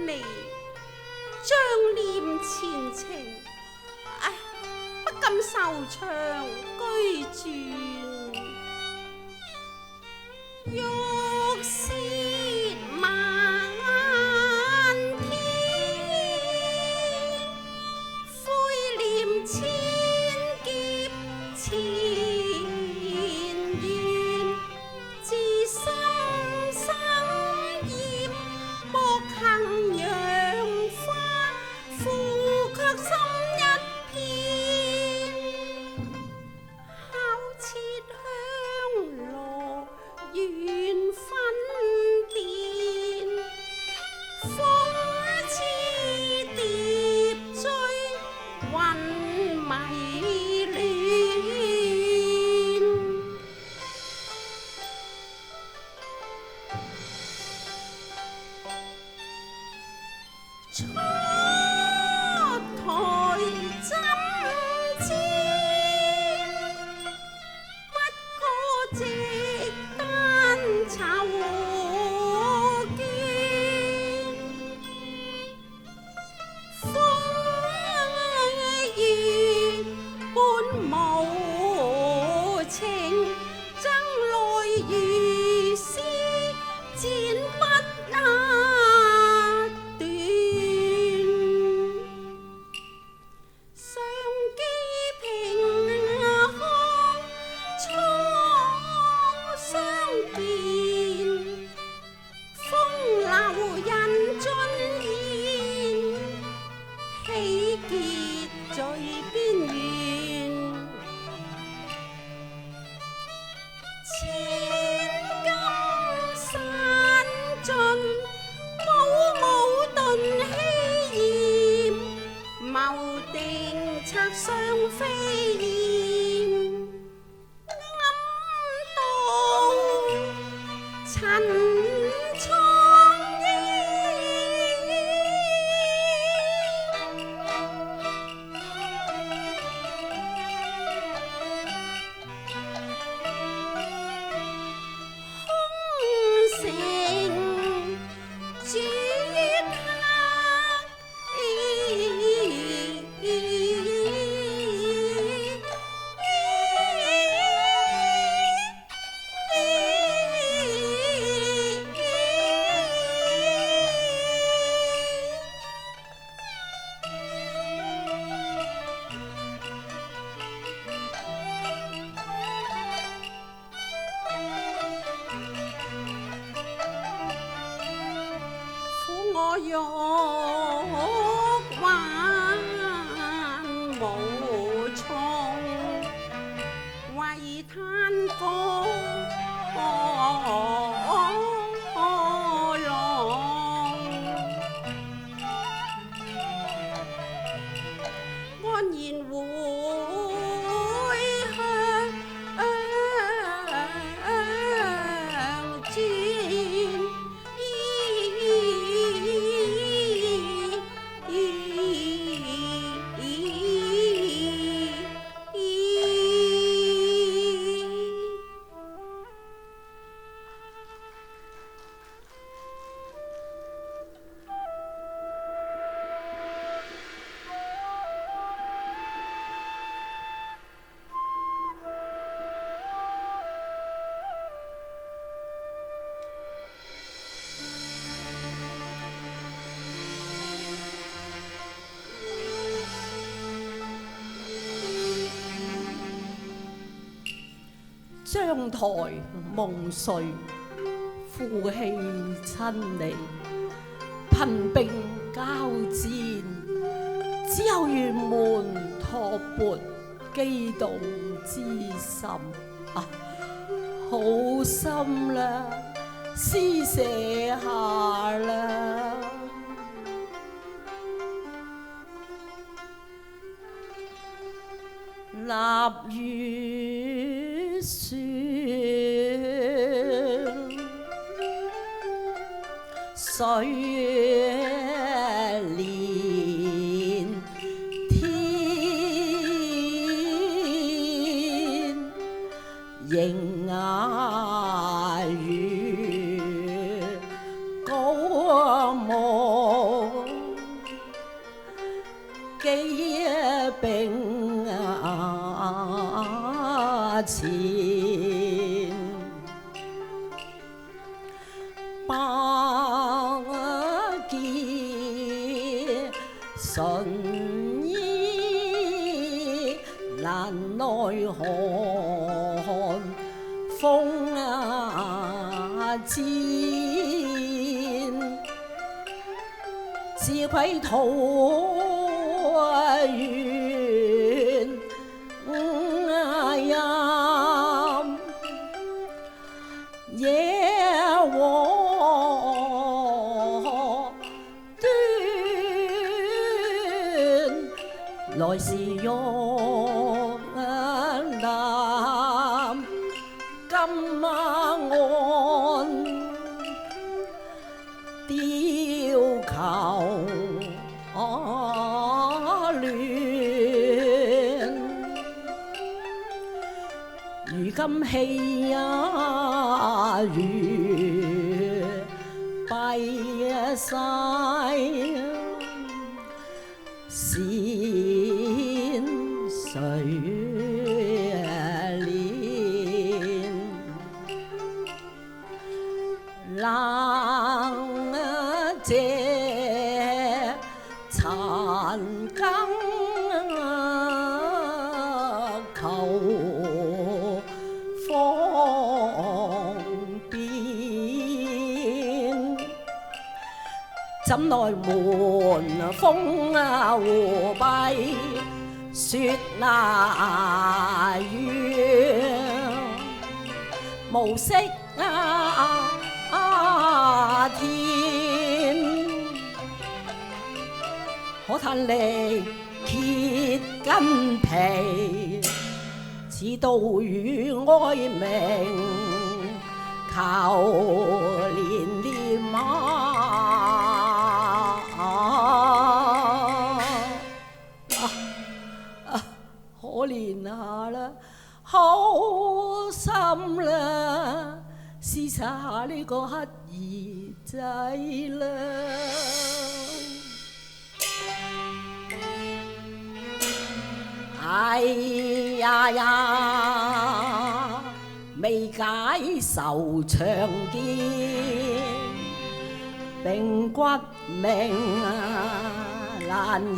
離，將念前程，唉，不敢受長居住。玉舌漫天，悔念千劫前緣，自心生厭，薄幸楊花，負卻心一片，巧設香羅緣分鈿，風痴蝶醉魂迷亂。出台針氈，不過直單籌絹，風月本無情，爭來如絲，剪不斷。上機平康，初相見，風流人盡現，喜結最邊緣。千金散盡，武頓稀驗，謀定策雙飛燕，暗道陳蒼衣。空城絕客，苦我欲還無從，為嘆歌浪，安然回鄉轉。章台夢碎，負氣親離，貧病交戰，只有沿門托缽，激動之心啊，好心啦，施捨下啦。立於船，水連天，迎雅月高暮。順意難奈何，風戰，自愧徒緣陰，野禍端，來時玉林金岸，雕球亂，如今氣如閉西，仙水蓮，冷借殘羹求方便，怎奈門風胡閉，雪那遠，無色天，可嘆力竭筋疲，似刀與哀鳴求憐念可憐下啦，好心啦，試下呢個乞兒仔啦。哎呀呀，未解愁長劍，並骨銘難言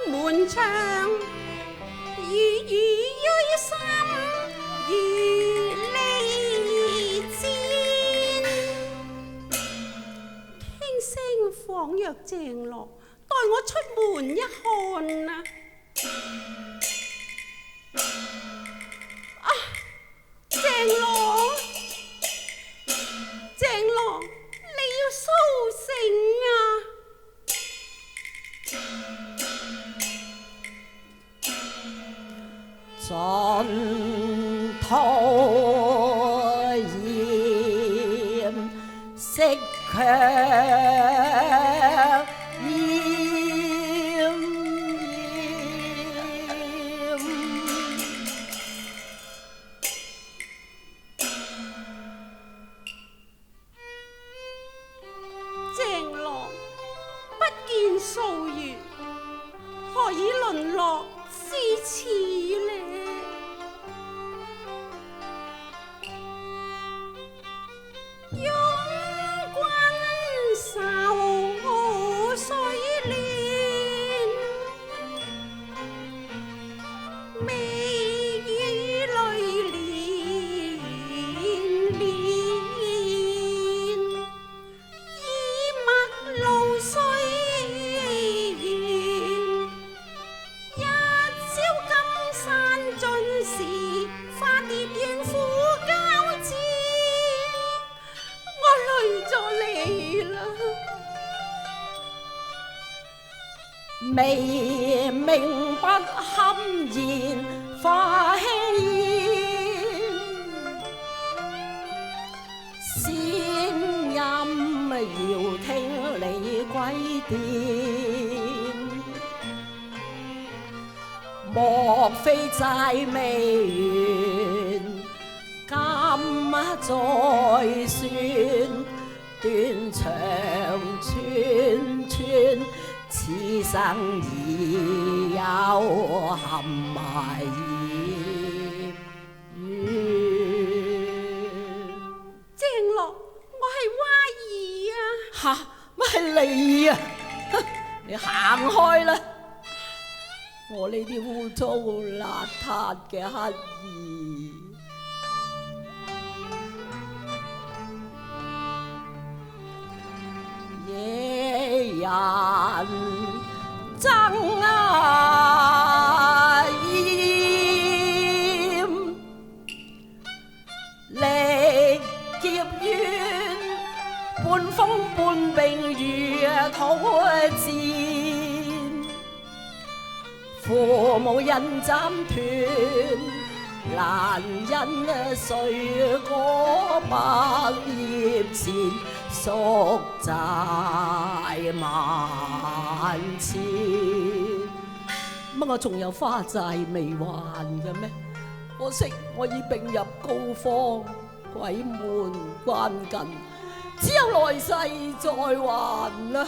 門窗如雨鋥心如利箭，輕聲仿若鄭羅，待我出門一看啊！鄭羅，鄭羅，你要蘇醒啊！盡討厭，色卻厭。鄭羅，不見數月，何以淪落至此呢？擁君愁水蓮，眉宇淚連連，以墨露水源，一朝金山盡時，化蝶應付交戰。我累咗你啦，未明不堪言花輕煙，仙音遙聽你歸殿，莫非債未完，今話再算，斷腸寸寸，此生已有含埋孽緣。鄭樂，我係蛙兒啊！吓，乜係你啊？你行開啦！我呢啲污糟邋遢嘅乞兒，野人爭厭，力劫冤，半風半冰如土箭。父母恩斬斷，難因歲過百業前，宿債萬千。乜我仲有花債未還嘅咩？可惜我已並入膏肓，鬼門關近，只有來世再還啦。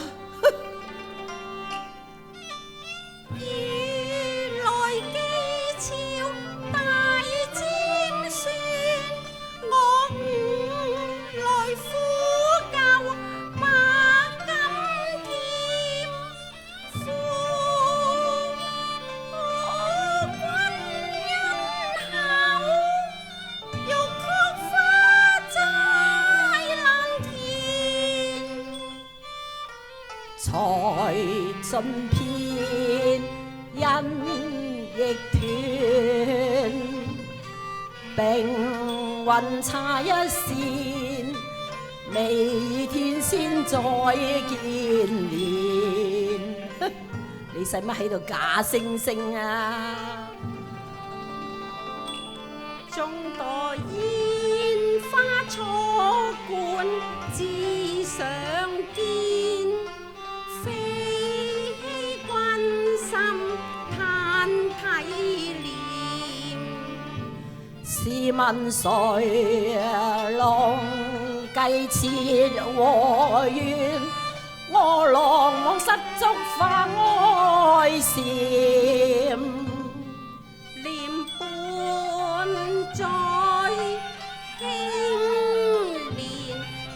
財盡遍，恩亦斷，冰雲差一線，未天先再見面。你使乜喺度假惺惺啊？縱墮煙花錯冠，只想見。試問誰能計切和緣？我郎往失足化愛禪，念伴在輕年，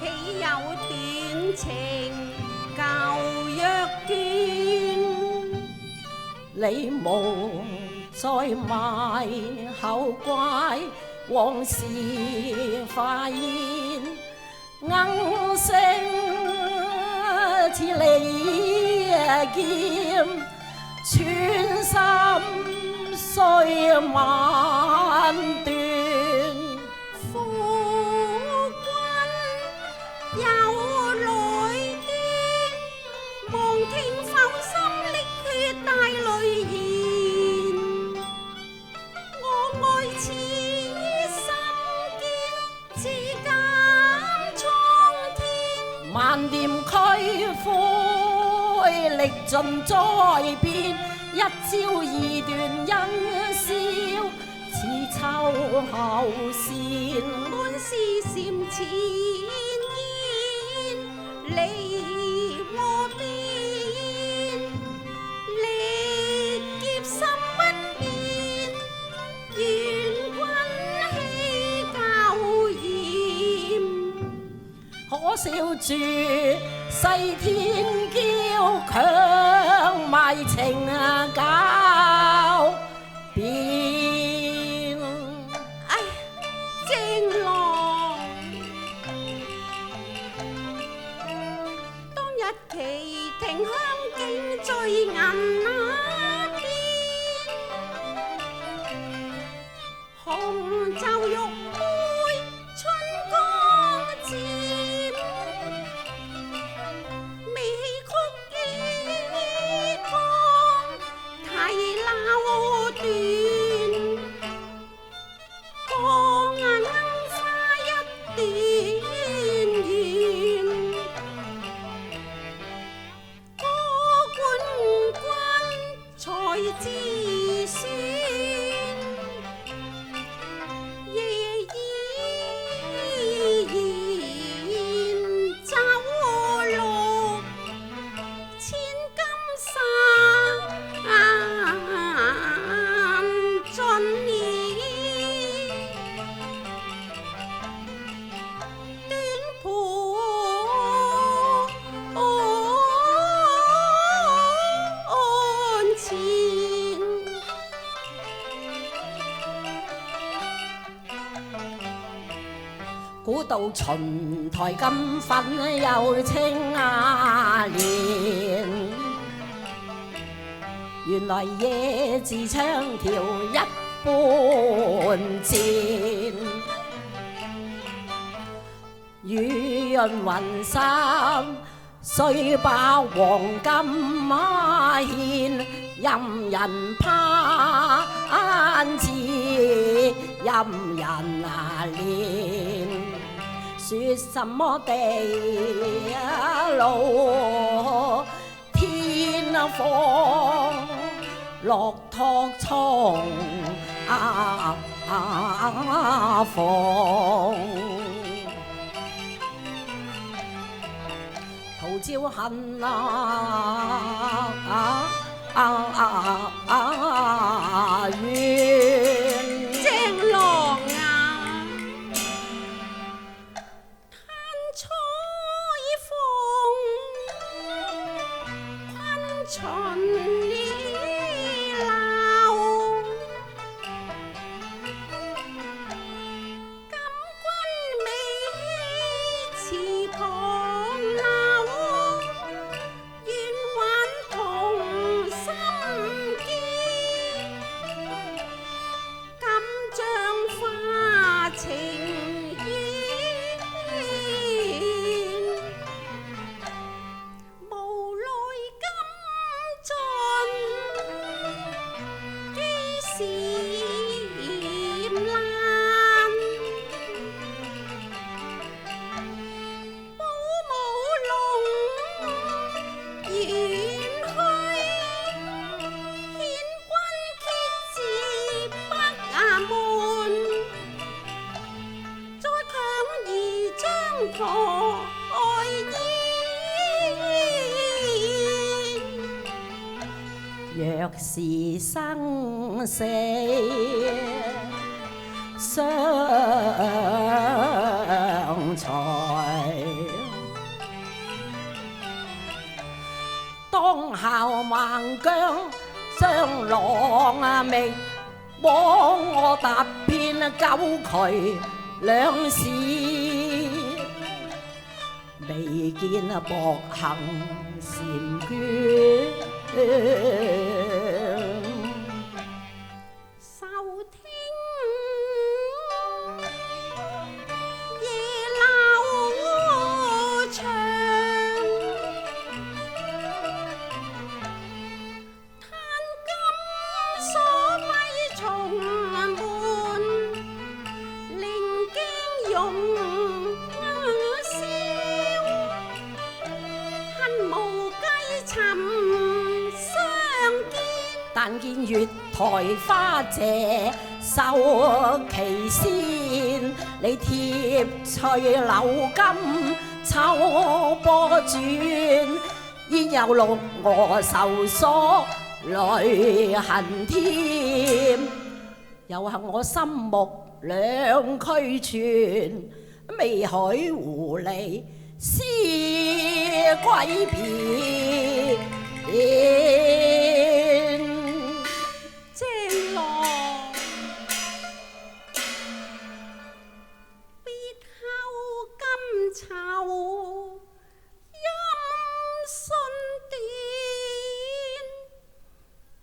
豈有短情舊約卷？你無再埋後怪，往事化煙，硬性似利劍，穿心碎萬段。夫君有來電，望聽浮心瀝血帶淚言。我愛似心堅，自感蒼天。萬念俱灰，歷盡災變，一朝二斷因消，似秋後線。滿是禪前煙，離和變，歷劫心不變，願君棄舊嫌。可笑住世天驕，強埋情狡辯。唉，正郎，當日旗亭香景醉銀那邊，紅袖玉杯春光漸，未曲幾曲，提鬧估到秦台金粉又青蓮，原來夜自長條一般箭，雨潤雲衫雖把黃金獻，任人攀枝任人憐。說什麼地老天荒，落託蒼房，徒招恨冤。正郎啊，嘆彩鳳困秦樓，感君美似旁流，願挽同心結，敢將花情願，無奈今盡諸事難，保母龍遠去，獻君揭至北衙門，再強移將台若是生死相隨，當校孟姜將郎覓，枉我踏遍九渠兩市，未見薄幸嬋娟。愁聽夜流長，嘆今所歸重門，靈鏡容消，恨無計尋但見月台花謝繡旗仙，你貼翠柳金秋波轉，焉有六娥愁鎖淚痕添，又幸我心目兩俱全，未許狐狸思歸片。正郎，別後今秋音訊典，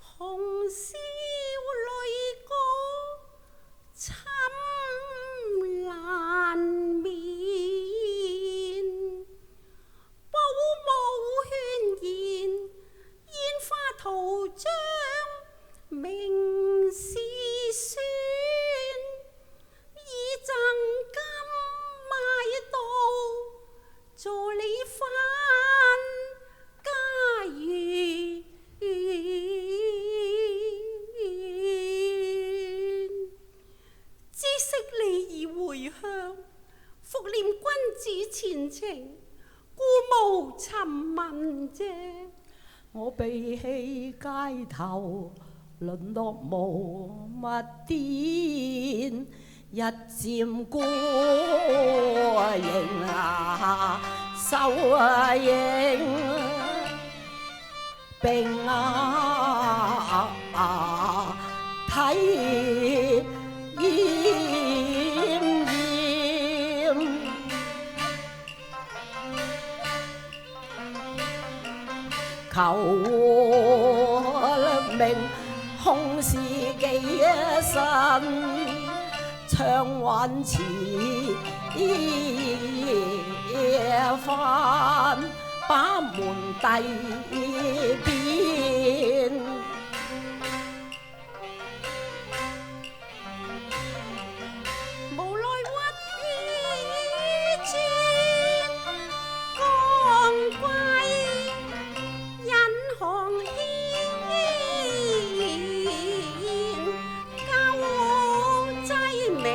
紅消淚過侵難眠，保母勸言煙花圖章明是宣，已贈金買到助你返家園，知悉你已回鄉，復念君子前程，故無尋問啫。我被棄街頭，淪落無物癲，日漸孤影收影並睇奄奄。求命空是幾身，長還似翻把門第變。無奈屈意轉，光歸引航牽，舊際微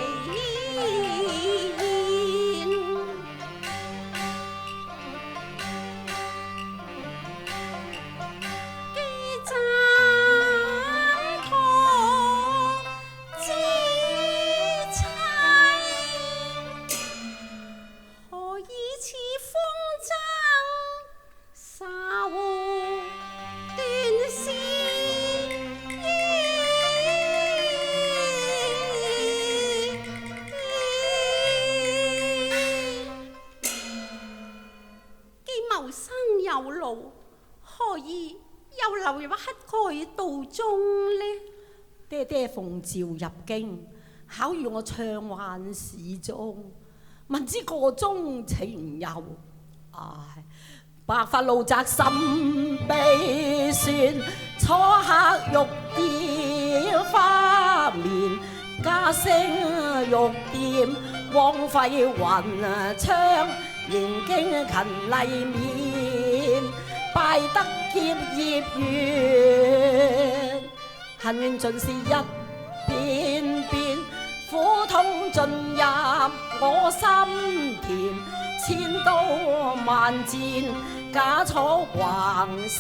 有路，何以又流入乞丐道中呢？爹爹奉詔入京，考驗我暢宦士中，問知個中情由。唉，白髮老宅心悲酸，初刻玉蝶花面，家聲玉店枉費雲窗，仍經勤勵面，拜得結業緣。恨怨盡是一遍遍，苦痛進入我心田，千刀萬箭，假錯橫屍，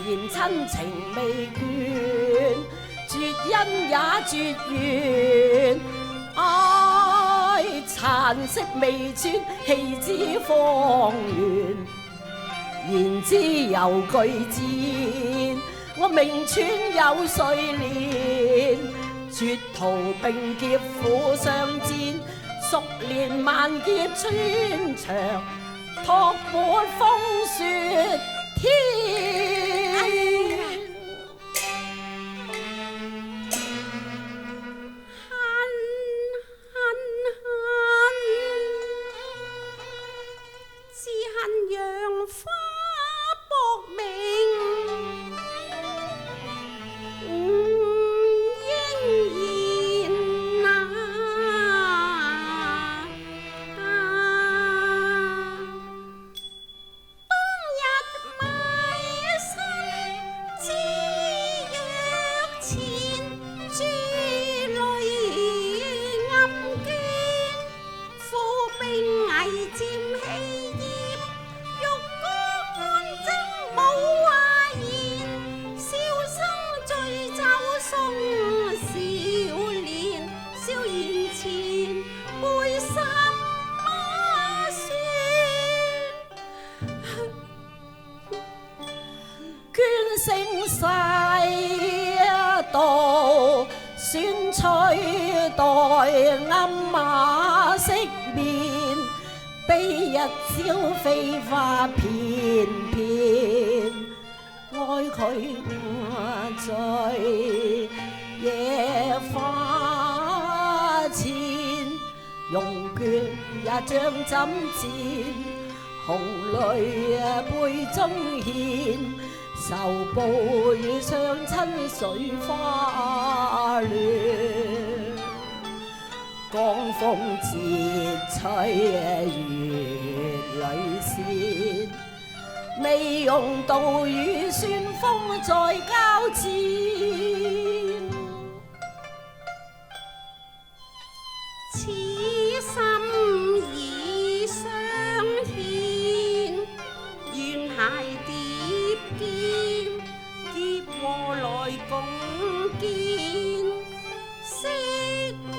嫌親情未倦，絕恩也絕緣。唉，殘色未穿，氣之方圓，言之有句戰。我命穿有歲年，絕途並劫苦相戰，熟練萬劫穿牆，托缽風雪天。聲世道，宣吹待暗馬色面，悲日照飛花片片，愛佢醉夜花前，用絹也將針剪，紅淚杯中獻。愁報與相親水花亂，江風節吹月裏線，未用道與旋風再交戰。此心已相牽，願諧疊肩，劫禍來共建。惜君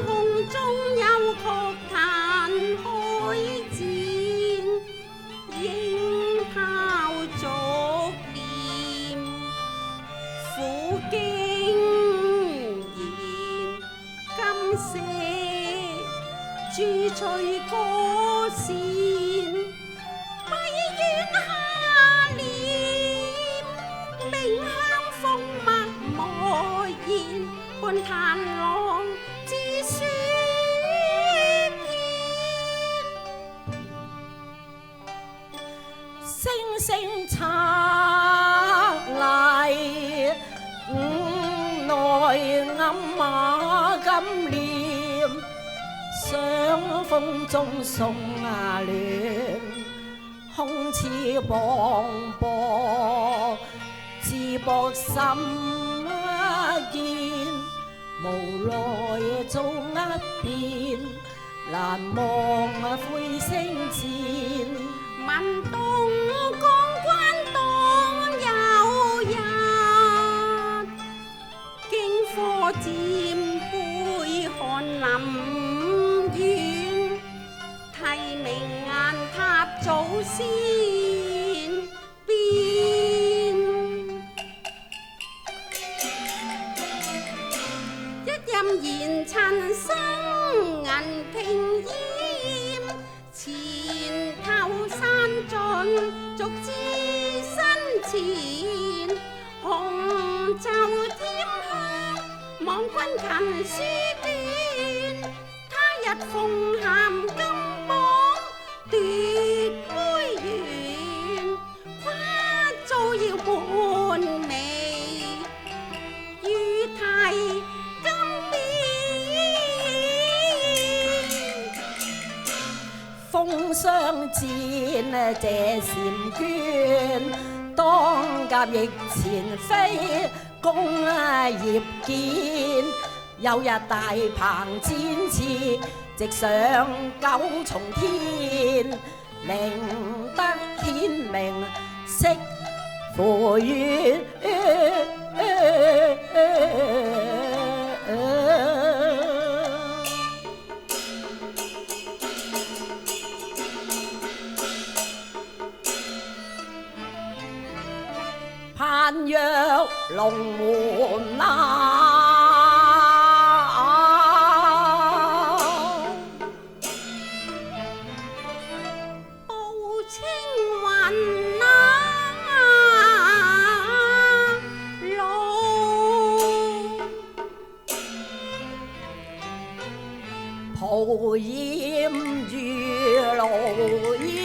胸中有曲彈開戰，應拋逐念，苦經言。今夕駐翠歌線，閉月下蓮。觀嘆浪之書篇，聲聲拆禮，五內暗馬金簾，雙風中送亂，空似磅礴，自薄心見，無奈做厄變，難忘悔聲戰。問東江關當有日，經火漸背寒林遠，提名雁塔祖先邊，一任賢塵生銀屏煙，前頭山盡逐至身前，紅袖添香望君勤書卷，他日奉函金榜奪杯圓，跨造謠門楣於太金邊，風霜戰謝嬋娟，當甲翼前飛弓葉箭，有日大鵬展翅，直上九重天，寧得天命惜乎遠。盼若龍門闌，報青雲路，蒲艷如蘆煙。